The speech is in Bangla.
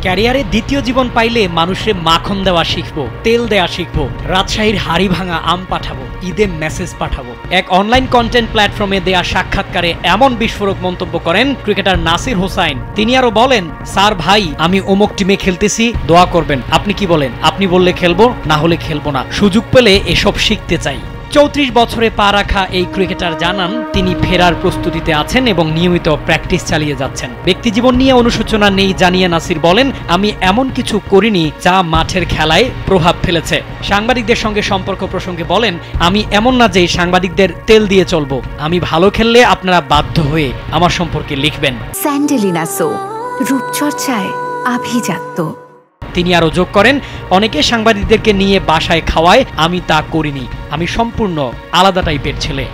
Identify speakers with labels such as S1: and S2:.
S1: ক্যারিয়ারে দ্বিতীয় জীবন পাইলে মানুষে মাখন দেওয়া শিখবো, তেল দেওয়া শিখবো, রাজশাহীর হাড়ি ভাঙা আম পাঠাবো, ঈদে মেসেজ পাঠাবো। এক অনলাইন কন্টেন্ট প্ল্যাটফর্মে দেয়া সাক্ষাৎকারে এমন বিস্ফোরক মন্তব্য করেন ক্রিকেটার নাসির হোসাইন। তিনি আরো বলেন, স্যার ভাই, আমি অমুক টিমে খেলতেছি, দোয়া করবেন। আপনি কি বলেন? আপনি বললে খেলবো, না হলে খেলবো না। সুযোগ পেলে এসব শিখতে চাই। 34 বছরে পা রাখা এই ক্রিকেটার জানান তিনি ফেরার প্রস্তুতিতে আছেন এবং নিয়মিত প্র্যাকটিস চালিয়ে যাচ্ছেন। ব্যক্তিজীবন নিয়ে অনুশোচনা নেই জানিয়ে নাসির বলেন, আমি এমন কিছু করিনি যা মাঠের খেলায় প্রভাব ফেলেছে। সাংবাদিকদের সঙ্গে সম্পর্ক প্রসঙ্গে বলেন, আমি এমন না যে সাংবাদিকদের তেল দিয়ে চলবো। আমি ভালো খেললে আপনারা বাধ্য হয়ে আমার সম্পর্কে লিখবেন।
S2: স্যান্ডেলিনা সো, রূপচর্চায় আভিজাত্য।
S1: তিনি আরো যোগ করেন, অনেকে সাংবাদিকদেরকে নিয়ে বাসায় খাওয়ায়, আমি তা করিনি। আমি সম্পূর্ণ আলাদা টাইপের ছেলে।